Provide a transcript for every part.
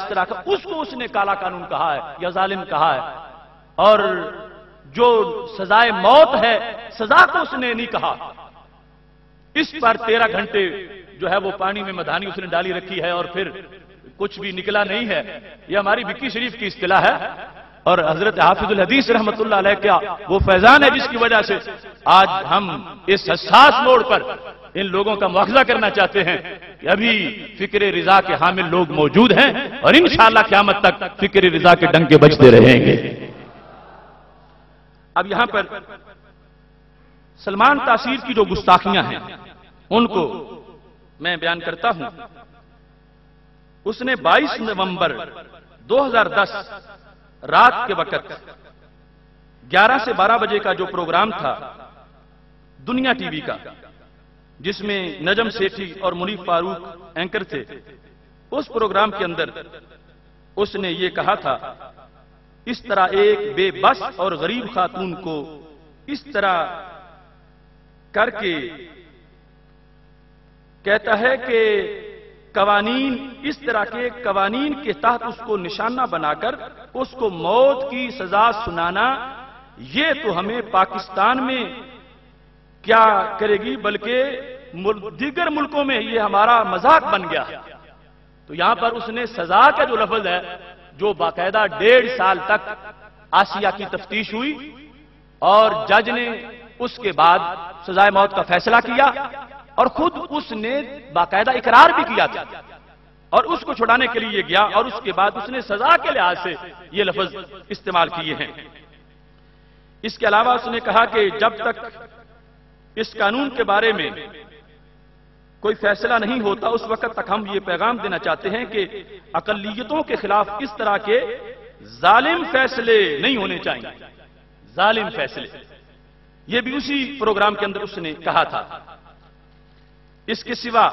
طرح کا، اس کو اس نے کالا قانون کہا ہے یا ظالم کہا ہے. اور جو سزائے موت ہے سزا کو اس نے نہیں کہا. اس پر 13 گھنٹے جو ہے وہ پانی میں مدھانی اس نے ڈالی رکھی ہے اور پھر کچھ بھی نکلا نہیں ہے. یہ ہماری وکی شریف کی اصطلاح ہے اور حضرت حافظ الحدیث رحمت اللہ علیہ کا وہ فیضان ہے جس کی وجہ سے آج ہم اس حساس موڑ پر ان لوگوں کا مواخذہ کرنا چاہتے ہیں کہ ابھی فکر رضا کے حامل لوگ موجود ہیں اور انشاءاللہ قیامت تک فکر رضا کے ڈنکے بجتے رہیں گے. اب یہاں پر سلمان تاثیر کی جو گستاخیاں ہیں ان کو میں بیان کرتا ہوں. اس نے 22 نومبر 2010 رات کے وقت 11 سے 12 بجے کا جو پروگرام تھا دنیا ٹی وی کا، جس میں نجم سیٹھی اور منیف فاروق اینکر تھے، اس پروگرام کے اندر اس نے یہ کہا تھا، اس طرح ایک بے بس اور غریب خاتون کو اس طرح کر کے کہتا ہے کہ قوانین، اس طرح کے قوانین کے تحت اس کو نشانہ بنا کر اس کو موت کی سزا سنانا، یہ تو ہمیں پاکستان میں کیا کرے گی بلکہ دیگر ملکوں میں یہ ہمارا مذاق بن گیا. تو یہاں پر اس نے سزا کا جو لفظ ہے، جو باقاعدہ 1.5 سال تک آسیہ کی تفتیش ہوئی اور جج نے اس کے بعد سزائے موت کا فیصلہ کیا اور خود اس نے باقاعدہ اقرار بھی کیا تھا اور اس کو چھڑانے کے لیے گیا اور اس کے بعد اس نے سزا کے لحاظ سے یہ لفظ استعمال کیے ہیں. اس کے علاوہ اس نے کہا کہ جب تک اس قانون کے بارے میں کوئی فیصلہ نہیں ہوتا اس وقت تک ہم یہ پیغام دینا چاہتے ہیں کہ اقلیتوں کے خلاف اس طرح کے ظالم فیصلے نہیں ہونے چاہیے. ظالم فیصلے، یہ بھی اسی پروگرام کے اندر اس نے کہا تھا. اس کے سوا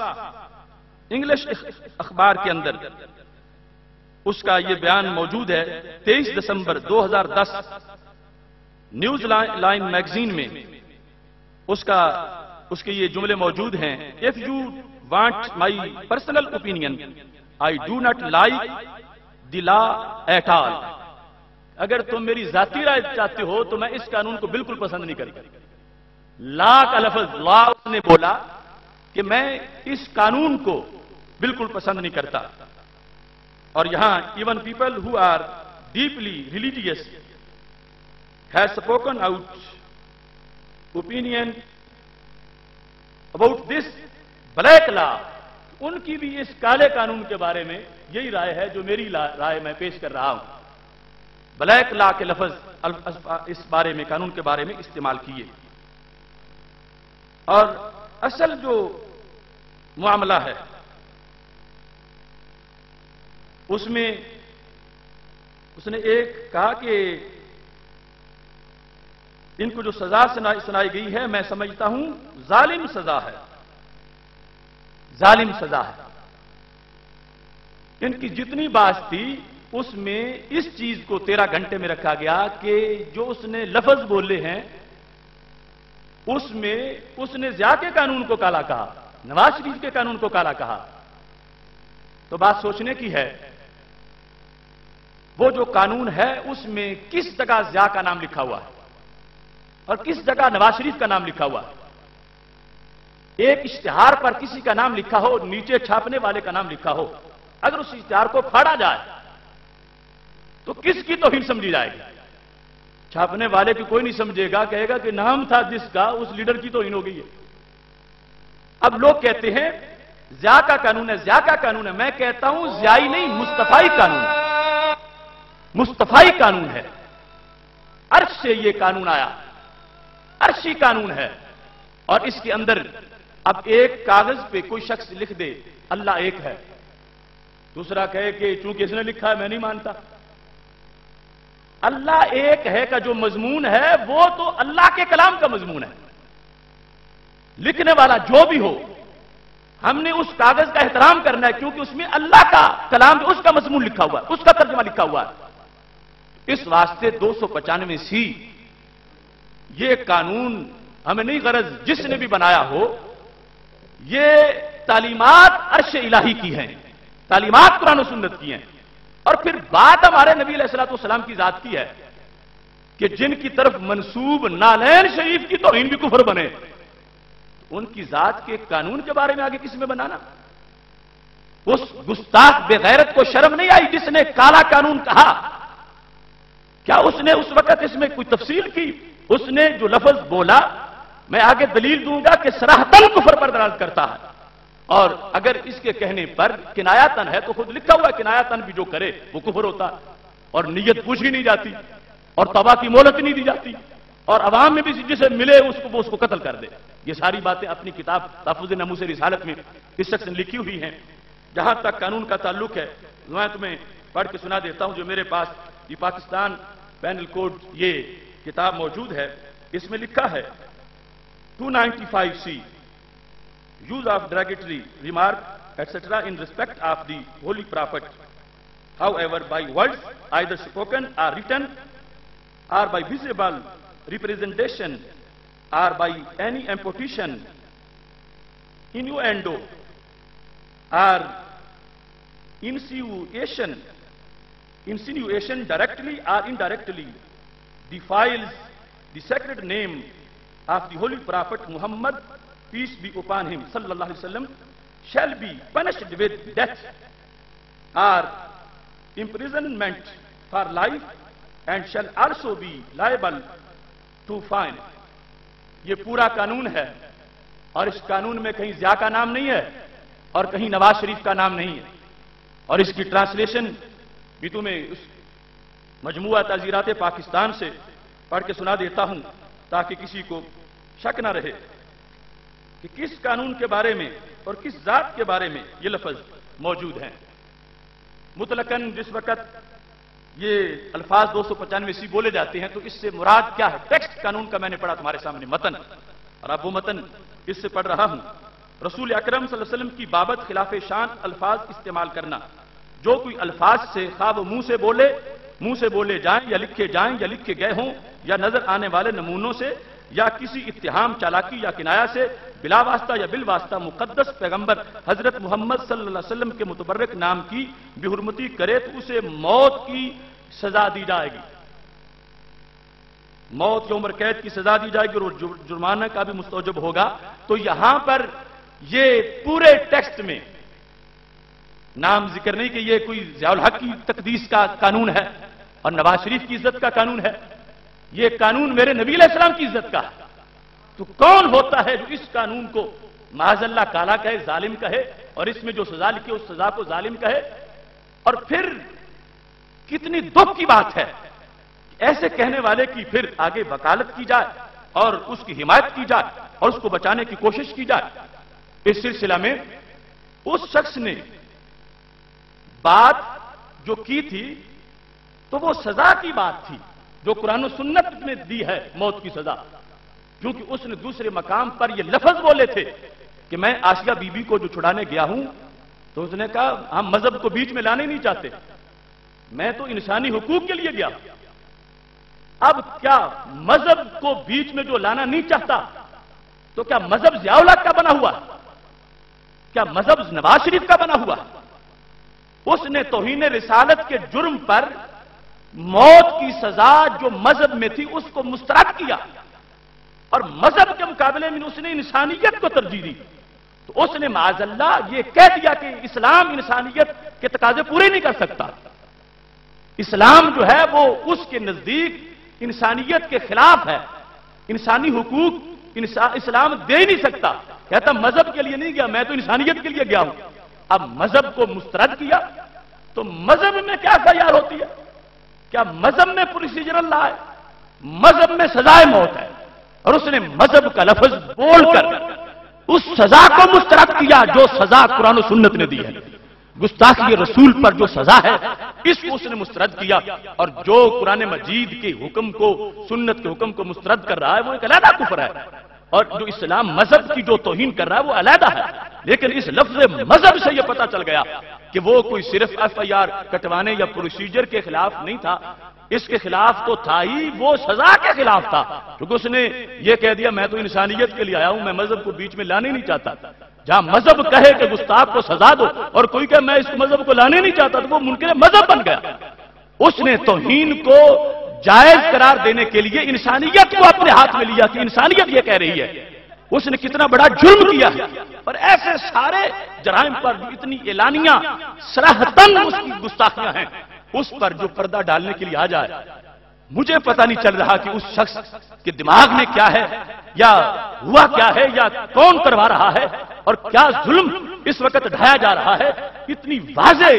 انگلش اخبار کے اندر اس کا یہ بیان موجود ہے. 23 دسمبر 2010 نیوز لائن میگزین میں اس کے یہ جملے موجود ہیں، if you want my personal opinion I do not like the law at all. اگر تم میری ذاتی رائے چاہتے ہو تو میں اس قانون کو بالکل پسند نہیں کرتا. لا کا لفظ لا اس نے بولا کہ میں اس قانون کو بالکل پسند نہیں کرتا. اور یہاں even people who are deeply religious has spoken out opinion about this black law. ان کی بھی اس کالے قانون کے بارے میں یہی رائے ہے جو میری رائے میں پیش کر رہا ہوں. بلیک لا کے لفظ اس بارے میں، قانون کے بارے میں استعمال کیے. اور اصل جو معاملہ ہے اس میں اس نے ایک کہا کہ ان کو جو سزا سنائی گئی ہے میں سمجھتا ہوں ظالم سزا ہے. ظالم سزا ہے. ان کی جتنی بات تھی اس میں اس چیز کو 13 گھنٹے میں رکھا گیا کہ جو اس نے لفظ بولے ہیں اس میں اس نے ضیاء کے قانون کو کالا کہا، نواز شریف کے قانون کو کالا کہا. تو بات سوچنے کی ہے وہ جو قانون ہے اس میں کس جگہ ضیاء کا نام لکھا ہوا ہے اور کس جگہ نواز شریف کا نام لکھا ہوا ہے. ایک اشتہار پر کسی کا نام لکھا ہو، نیچے چھاپنے والے کا نام لکھا ہو، اگر اس اشتہار کو پھاڑا جائے تو کس کی توہین سمجھی جائے گی؟ چھاپنے والے کی کوئی نہیں سمجھے گا، کہے گا کہ نام تھا جس کا اس لیڈر کی توہین ہو گئی ہے. اب لوگ کہتے ہیں ضیاء کا قانون ہے، ضیاء کا قانون ہے. میں کہتا ہوں ضیائی نہیں، مصطفائی قانون ہے. مصطفائی قانون ہے. عرش سے یہ قانون آیا، عرشی قانون ہے. اور اس کے اندر اب ایک کاغذ پہ کوئی شخص لکھ دے اللہ ایک ہے، دوسرا کہے کہ چونکہ اس نے لکھا ہے میں نہیں مانتا. اللہ ایک ہے کا جو مضمون ہے وہ تو اللہ کے کلام کا مضمون ہے. لکھنے والا جو بھی ہو ہم نے اس کاغذ کا احترام کرنا ہے کیونکہ اس میں اللہ کا کلام اس کا مضمون لکھا ہوا ہے، اس کا ترجمہ لکھا ہوا ہے. اس واسطے 295C یہ قانون ہمیں نہیں غرض جس نے بھی بنایا ہو، یہ تعلیمات عرش الہی کی ہیں، تعلیمات قرآن و سنت کی ہیں. اور پھر بات ہمارے نبی علیہ الصلوۃ والسلام کی ذات کی ہے کہ جن کی طرف منسوب نالین شریف کی توہین بھی کفر بنے، ان کی ذات کے قانون کے بارے میں آگے کس میں بنانا؟ اس گستاخ بے غیرت کو شرم نہیں آئی جس نے کالا قانون کہا؟ کیا اس نے اس وقت اس میں کوئی تفصیل کی؟ اس نے جو لفظ بولا میں آگے دلیل دوں گا کہ صراحتاً کفر پر دلالت کرتا ہے، اور اگر اس کے کہنے پر کنایاتن ہے تو خود لکھا ہوا کنایاتن بھی جو کرے وہ کفر ہوتا، اور نیت پوچھی نہیں جاتی، اور توبہ کی مہلت نہیں دی جاتی، اور عوام میں بھی جسے ملے اس کو قتل کر دے۔ یہ ساری باتیں اپنی کتاب تحفظ ناموس رسالت میں اس شخص نے لکھی ہوئی ہیں۔ جہاں تک قانون کا تعلق ہے میں تمہیں پڑھ کے سنا دیتا ہوں جو میرے پاس یہ پاکستان پینل کوڈ یہ کتاب موجود ہے، اس میں لکھا ہے 295C use of derogatory remark etc. in respect of the holy prophet, however by words either spoken or written or by visible representation or by any imposition, innuendo or insinuation directly or indirectly defiles the sacred name of the holy prophet Muhammad, peace be upon him, sallallahu alaihi wasallam, shall be punished with death or imprisonment for life and shall also be liable to fine. یہ پورا قانون ہے اور اس قانون میں کہیں ضیاء کا نام نہیں ہے اور کہیں نواز شریف کا نام نہیں ہے، اور اس کی ٹرانسلیشن بھی تمہیں اس مجموعہ تعزیرات پاکستان سے پڑھ کے سنا دیتا ہوں تاکہ کسی کو شک نہ رہے کہ کس قانون کے بارے میں اور کس ذات کے بارے میں یہ لفظ موجود ہیں۔ مطلقاً جس وقت یہ الفاظ 295C بولے جاتے ہیں تو اس سے مراد کیا ہے؟ ٹیکسٹ قانون کا میں نے پڑھا تمہارے سامنے متن، اور اب وہ متن اس سے پڑھ رہا ہوں۔ رسول اکرم صلی اللہ علیہ وسلم کی بابت خلاف شان الفاظ استعمال کرنا، جو کوئی الفاظ سے خواب منہ سے بولے جائیں یا لکھے جائیں یا لکھے گئے ہوں یا نظر آنے والے نمونوں سے یا کسی اتہام، چالاکی یا کنایا سے بلا واسطہ یا بالواسطہ مقدس پیغمبر حضرت محمد صلی اللہ علیہ وسلم کے متبرک نام کی بے حرمتی کرے تو اسے موت کی سزا دی جائے گی، موت یا عمر قید کی سزا دی جائے گی اور جرمانہ کا بھی مستوجب ہوگا۔ تو یہاں پر یہ پورے ٹیکسٹ میں نام ذکر نہیں کہ یہ کوئی ضیاء الحق کی تقدیس کا قانون ہے اور نواز شریف کی عزت کا قانون ہے، یہ قانون میرے نبی علیہ السلام کی عزت کا ہے۔ تو کون ہوتا ہے جو اس قانون کو معاذ اللہ کالا کہے، ظالم کہے، اور اس میں جو سزا لکھی اس سزا کو ظالم کہے؟ اور پھر کتنی دکھ کی بات ہے ایسے کہنے والے کی پھر آگے وکالت کی جائے اور اس کی حمایت کی جائے اور اس کو بچانے کی کوشش کی جائے۔ اس سلسلہ میں اس شخص نے بات جو کی تھی تو وہ سزا کی بات تھی جو قرآن و سنت نے دی ہے، موت کی سزا، کیونکہ اس نے دوسرے مقام پر یہ لفظ بولے تھے کہ میں آسیہ بی بی کو جو چھڑانے گیا ہوں تو اس نے کہا ہم مذہب کو بیچ میں لانے نہیں چاہتے، میں تو انسانی حقوق کے لیے گیا۔ اب کیا مذہب کو بیچ میں جو لانا نہیں چاہتا تو کیا مذہب ضیاء الحق کا بنا ہوا؟ کیا مذہب نواز شریف کا بنا ہوا؟ اس نے توہین رسالت کے جرم پر موت کی سزا جو مذہب میں تھی اس کو مسترد کیا، اور مذہب کے مقابلے میں اس نے انسانیت کو ترجیح دی۔ تو اس نے معاذ اللہ یہ کہہ دیا کہ اسلام انسانیت کے تقاضے پورے نہیں کر سکتا، اسلام جو ہے وہ اس کے نزدیک انسانیت کے خلاف ہے، انسانی حقوق اسلام دے ہی نہیں سکتا۔ کہتا مذہب کے لیے نہیں گیا، میں تو انسانیت کے لیے گیا ہوں۔ اب مذہب کو مسترد کیا تو مذہب میں کیا خیال ہوتی ہے؟ کیا مذہب میں پروسیجرل لا ہے؟ مذہب میں سزائے موت ہے، اور اس نے مذہب کا لفظ بول کر اس سزا کو مسترد کیا جو سزا قرآن و سنت نے دی ہے۔ گستاخی رسول پر جو سزا ہے اس کو اس نے مسترد کیا، اور جو قرآن مجید کے حکم کو، سنت کے حکم کو مسترد کر رہا ہے وہ ایک علیحدہ کفر ہے، اور جو اسلام مذہب کی جو توہین کر رہا ہے وہ علیحدہ ہے۔ لیکن اس لفظ مذہب سے یہ پتا چل گیا کہ وہ کوئی صرف FIR کٹوانے یا پروسیجر کے خلاف نہیں تھا، اس کے خلاف تو تھا ہی، وہ سزا کے خلاف تھا، کیونکہ اس نے یہ کہہ دیا میں تو انسانیت کے لیے آیا ہوں، میں مذہب کو بیچ میں لانے نہیں چاہتا۔ جہاں مذہب کہے کہ گستاخ کو سزا دو اور کوئی کہ میں اس مذہب کو لانے نہیں چاہتا تو وہ منکر مذہب بن گیا. اس نے توہین کو جائز قرار دینے کے لیے انسانیت کو اپنے ہاتھ میں لیا کہ انسانیت یہ کہہ رہی ہے. اس نے کتنا بڑا جرم کیا ہے. اور ایسے سارے جرائم پر اتنی اعلانیہ صراحتاً اس کی گستاخیاں ہیں، اس پر جو پردہ ڈالنے کے لیے آ جائے. مجھے پتہ نہیں چل رہا کہ اس شخص کے دماغ میں کیا ہے یا ہوا کیا ہے یا کون کروا رہا ہے اور کیا ظلم اس وقت ڈھایا جا رہا ہے. اتنی واضح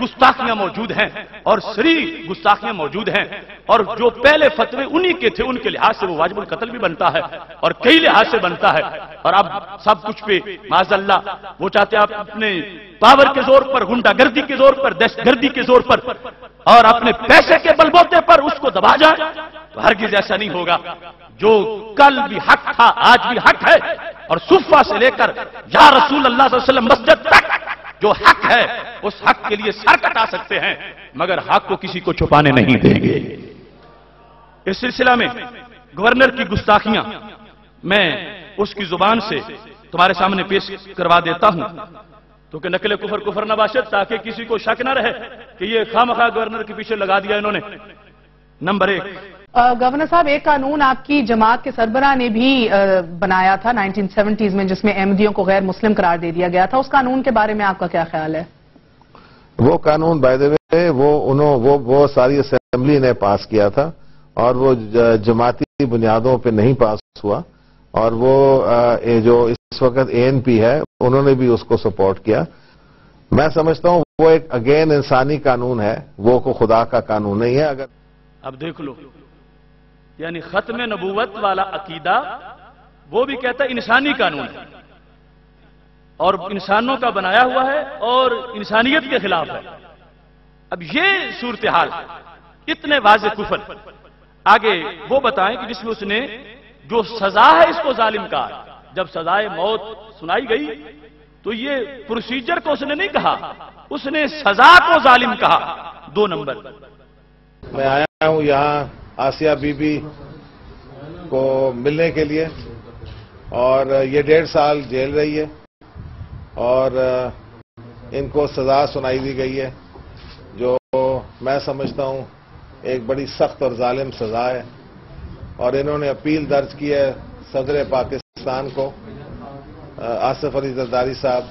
گستاخیاں موجود ہیں اور صریح گستاخیاں موجود ہیں، اور جو پہلے فتوے انہی کے تھے ان کے لحاظ سے وہ واجب القتل بھی بنتا ہے اور کئی لحاظ سے بنتا ہے. اور اب سب کچھ پہ معاذ اللہ وہ چاہتے ہیں آپ اپنے پاور کے زور پر، غنڈہ گردی کے زور پر، دہشت گردی کے زور پر اور اپنے پیسے کے بلبوتے پر اس کو دبا جائیں. تو ہرگز ایسا نہیں ہوگا. جو کل بھی حق تھا آج بھی حق ہے، اور صفہ سے لے کر یا رسول اللہ صلی اللہ علیہ وسلم مسجد تک جو حق ہے اس حق کے لیے سر کٹا سکتے ہیں مگر حق کو کسی کو چھپانے نہیں دیں گے. اس سلسلہ میں گورنر کی گستاخیاں میں اس کی زبان سے تمہارے سامنے پیش کروا دیتا ہوں تو کہ نقل کفر کفر نہ باشد، تاکہ کسی کو شک نہ رہے کہ یہ خواہ گورنر کے پیچھے لگا دیا انہوں نے. نمبر 1، گورنر صاحب ایک قانون آپ کی جماعت کے سربراہ نے بھی بنایا تھا 1970s میں، جس میں احمدیوں کو غیر مسلم قرار دے دیا گیا تھا. اس قانون کے بارے میں آپ کا کیا خیال ہے؟ وہ قانون بائی دا وے وہ ساری اسمبلی نے پاس کیا تھا اور وہ جماعتی بنیادوں پہ نہیں پاس ہوا، اور وہ جو اس وقت ANP ہے انہوں نے بھی اس کو سپورٹ کیا. میں سمجھتا ہوں وہ ایک اگین انسانی قانون ہے، وہ کو خدا کا قانون نہیں ہے. اگر اب دیکھ لو، یعنی ختم نبوت والا عقیدہ وہ بھی کہتا ہے انسانی قانون ہے اور انسانوں کا بنایا ہوا ہے اور انسانیت کے خلاف ہے. اب یہ صورتحال اتنے واضح کفر. آگے وہ بتائیں کہ جس میں اس نے جو سزا ہے اس کو ظالم کہا. جب سزائے موت سنائی گئی تو یہ پروسیجر کو اس نے نہیں کہا، اس نے سزا کو ظالم کہا. 2 نمبر، میں آیا ہوں یہاں آسیہ بی بی کو ملنے کے لیے، اور یہ 1.5 سال جیل رہی ہے اور ان کو سزا سنائی دی گئی ہے جو میں سمجھتا ہوں ایک بڑی سخت اور ظالم سزا ہے. اور انہوں نے اپیل درج کی ہے صدر پاکستان کو آصف علی زرداری صاحب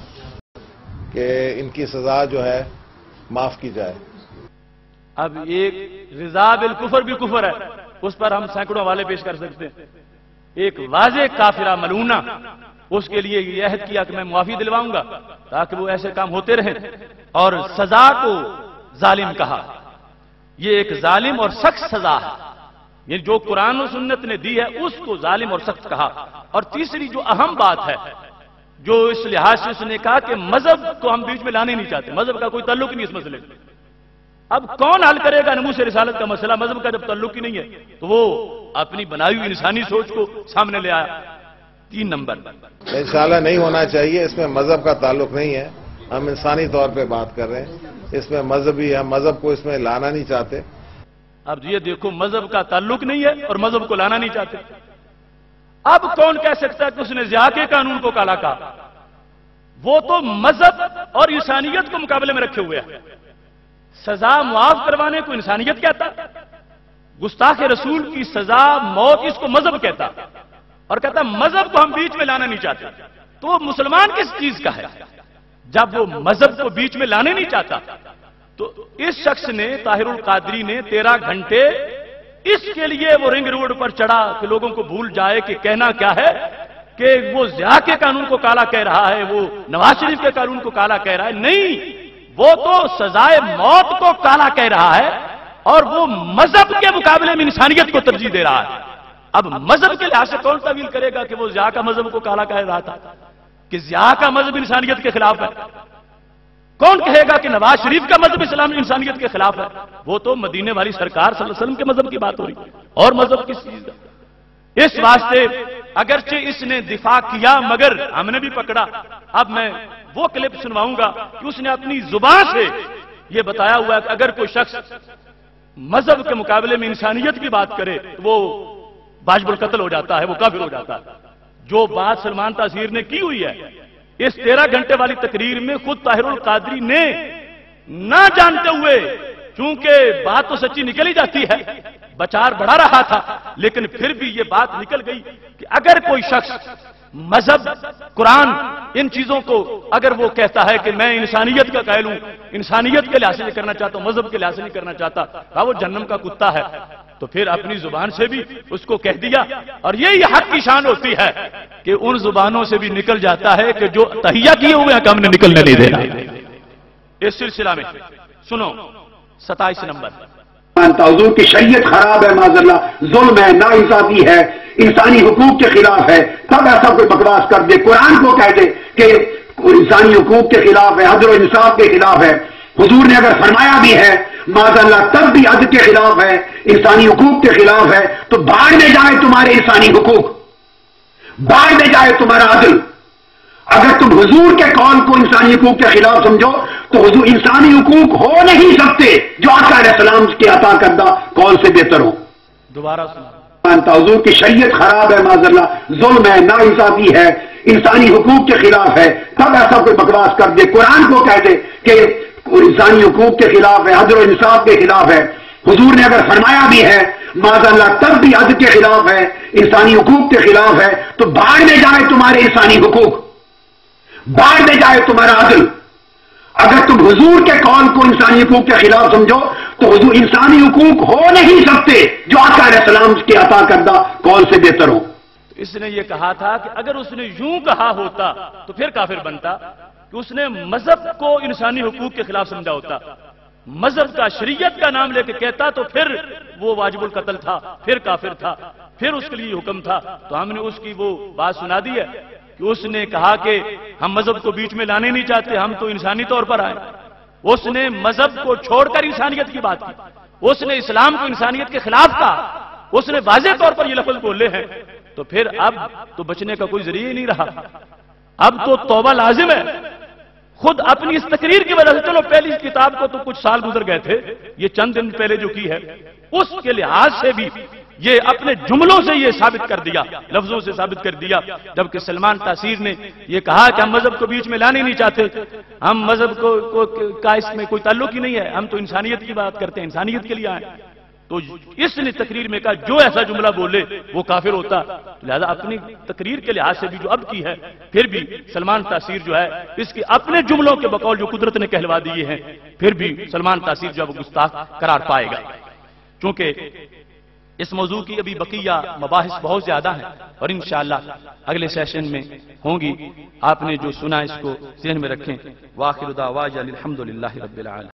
کہ ان کی سزا جو ہے معاف کی جائے. اب ایک رضا بالکفر بھی کفر ہے، اس پر ہم سینکڑوں حوالے پیش کر سکتے ہیں. ایک واضح کافرہ ملعونہ اس کے لیے یہ عہد کیا کہ میں معافی دلواؤں گا تاکہ وہ ایسے کام ہوتے رہیں، اور سزا کو ظالم کہا. یہ ایک ظالم اور سخت سزا ہے، یعنی جو قرآن و سنت نے دی ہے اس کو ظالم اور سخت کہا. اور تیسری جو اہم بات ہے جو اس لحاظ سے اس نے کہا کہ مذہب کو ہم بیچ میں لانے نہیں چاہتے، مذہب کا کوئی تعلق نہیں اس مسئلے میں. اب کون حل کرے گا نموذج رسالت کا مسئلہ؟ مذہب کا جب تعلق ہی نہیں ہے تو وہ اپنی بنائی ہوئی انسانی سوچ کو سامنے لے آیا. 3 نمبر، انشاءاللہ نہیں ہونا چاہیے. اس میں مذہب کا تعلق نہیں ہے، ہم انسانی طور پہ بات کر رہے ہیں. اس میں مذہبی ہے، مذہب کو اس میں لانا نہیں چاہتے. اب یہ دیکھو، مذہب کا تعلق نہیں ہے اور مذہب کو لانا نہیں چاہتے. اب کون کہہ سکتا ہے کہ اس نے ضیاء کے قانون کو کالا کہا؟ وہ تو مذہب اور انسانیت کو مقابلے میں رکھے ہوئے ہیں. سزا معاف کروانے کو انسانیت کہتا، گستاخ رسول کی سزا موت اس کو مذہب کہتا، اور کہتا مذہب کو ہم بیچ میں لانا نہیں چاہتے. تو وہ مسلمان کس چیز کا ہے جب وہ مذہب کو بیچ میں لانے نہیں چاہتا؟ تو اس شخص نے، طاہر القادری نے 13 گھنٹے اس کے لیے وہ رنگ روڈ پر چڑھا کہ لوگوں کو بھول جائے کہ کہنا کیا ہے، کہ وہ ضیاء کے قانون کو کالا کہہ رہا ہے، وہ نواز شریف کے قانون کو کالا کہہ رہا ہے. نہیں، وہ تو سزائے موت کو کالا کہہ رہا ہے اور وہ مذہب کے مقابلے میں انسانیت کو ترجیح دے رہا ہے. اب مذہب کے لحاظ سے کون تعویل کرے گا کہ وہ ضیاء کا مذہب کو کالا کہہ رہا تھا، کہ ضیاء کا مذہب انسانیت کے خلاف ہے؟ کون کہے گا کہ نواز شریف کا مذہب اسلام انسانیت کے خلاف ہے؟ وہ تو مدینے والی سرکار صلی اللہ علیہ وسلم کے مذہب کی بات ہو رہی ہے، اور مذہب کس چیز کا؟ اس واسطے اگرچہ اس نے دفاع کیا مگر ہم نے بھی پکڑا. اب میں وہ کلپ سنواؤں گا کہ اس نے اپنی زبان سے یہ بتایا ہوا ہے کہ اگر کوئی شخص مذہب کے مقابلے میں انسانیت کی بات کرے تو وہ واجب القتل ہو جاتا ہے، وہ کافر ہو جاتا ہے. جو بات سلمان تاثیر نے کی ہوئی ہے اس 13 گھنٹے والی تقریر میں خود طاہر القادری نے نہ جانتے ہوئے، چونکہ بات تو سچی نکل ہی جاتی ہے، بچار بڑھا رہا تھا، لیکن پھر بھی یہ بات نکل گئی کہ اگر کوئی شخص مذہب، قرآن، ان چیزوں کو اگر وہ کہتا ہے کہ میں انسانیت کا قائل ہوں، انسانیت کے لحاظ سے کرنا چاہتا ہوں، مذہب کے لحاظ سے نہیں کرنا چاہتا، وہ جہنم کا کتا ہے، تو پھر اپنی زبان سے بھی اس کو کہہ دیا۔ اور یہی حق کی شان ہوتی ہے کہ ان زبانوں سے بھی نکل جاتا ہے کہ جو تہیہ کیے ہوئے ہیں کہ ہم نے نکلنے نہیں دینا۔ اس سلسلہ میں سنو 27 نمبر، حضور کی شریعت خراب ہے، معاذ اللہ ظلم ہے، ناانصافی ہے، انسانی حقوق کے خلاف ہے، تب ایسا کوئی بکواس کر دے، قرآن کو کہہ دے کہ انسانی حقوق کے خلاف ہے، عدل و انصاف کے خلاف ہے، حضور نے اگر فرمایا بھی ہے معاذ اللہ تب بھی عدل کے خلاف ہے، انسانی حقوق کے خلاف ہے، تو بھاڑ میں جائے تمہارے انسانی حقوق، بھاڑ میں جائے تمہارا عدل۔ اگر تم حضور کے قول کو انسانی حقوق کے خلاف سمجھو تو حضور انسانی حقوق ہو نہیں سکتے جو آقا علیہ السلام کے عطا کردہ قول سے بہتر ہو۔ دوبارہ سنو، حضور کی شریعت خراب ہے، معاذ اللہ ظلم ہے، ناانصافی ہے، انسانی حقوق کے خلاف ہے، تب ایسا کوئی بکواس کر دے، قرآن کو کہہ دے کہ انسانی حقوق کے خلاف ہے، عدل و انصاف کے خلاف ہے، حضور نے اگر فرمایا بھی ہے معاذ اللہ تب بھی عدل کے خلاف ہے، انسانی حقوق کے خلاف ہے، تو بھاڑ میں جائے تمہارے انسانی حقوق، بھاڑ میں جائے تمہارا عدل۔ اگر تم حضور کے قول کو انسانی حقوق کے خلاف سمجھو تو حضور انسانی حقوق ہو نہیں سکتے جو آقا علیہ السلام کے عطا کردہ قول سے بہتر ہو۔ اس نے یہ کہا تھا کہ اگر اس نے یوں کہا ہوتا تو پھر کافر بنتا کہ اس نے مذہب کو انسانی حقوق کے خلاف سمجھا ہوتا، مذہب کا، شریعت کا نام لے کے کہتا تو پھر وہ واجب القتل تھا، پھر کافر تھا، پھر اس کے لیے حکم تھا۔ تو ہم نے اس کی وہ بات سنا دی ہے کہ اس نے کہا کہ ہم مذہب کو بیچ میں لانے نہیں چاہتے، ہم تو انسانی طور پر آئے۔ اس نے مذہب کو چھوڑ کر انسانیت کی بات کی، اس نے اسلام کو انسانیت کے خلاف کہا، اس نے واضح طور پر یہ لفظ بولے ہیں، تو پھر اب تو بچنے کا کوئی ذریعہ ہی نہیں رہا، اب تو توبہ لازم ہے۔ خود اپنی اس تقریر کی وجہ سے، چلو پہلی اس کتاب کو تو کچھ سال گزر گئے تھے، یہ چند دن پہلے جو کی ہے اس کے لحاظ سے بھی یہ اپنے جملوں سے یہ ثابت کر دیا، لفظوں سے ثابت کر دیا، جبکہ سلمان تاثیر نے یہ کہا کہ ہم مذہب کو بیچ میں لانے نہیں چاہتے، ہم مذہب کا اس میں کوئی تعلق ہی نہیں ہے، ہم تو انسانیت کی بات کرتے ہیں، انسانیت کے لیے آئے۔ تو اس نے تقریر میں کہا جو ایسا جملہ بولے وہ کافر ہوتا، لہذا اپنی تقریر کے لحاظ سے بھی جو اب کی ہے، پھر بھی سلمان تاثیر جو ہے اس کے اپنے جملوں کے بقول جو قدرت نے کہلوا دیے ہیں، پھر بھی سلمان تاثیر جو ہے وہ گستاخ قرار پائے گا۔ چونکہ اس موضوع کی ابھی بقیہ مباحث بہت زیادہ ہیں اور انشاءاللہ اگلے سیشن میں ہوں گی۔ آپ نے جو سنا اس کو ذہن میں رکھیں۔ وآخر دعوانا الحمدللہ رب العالمین۔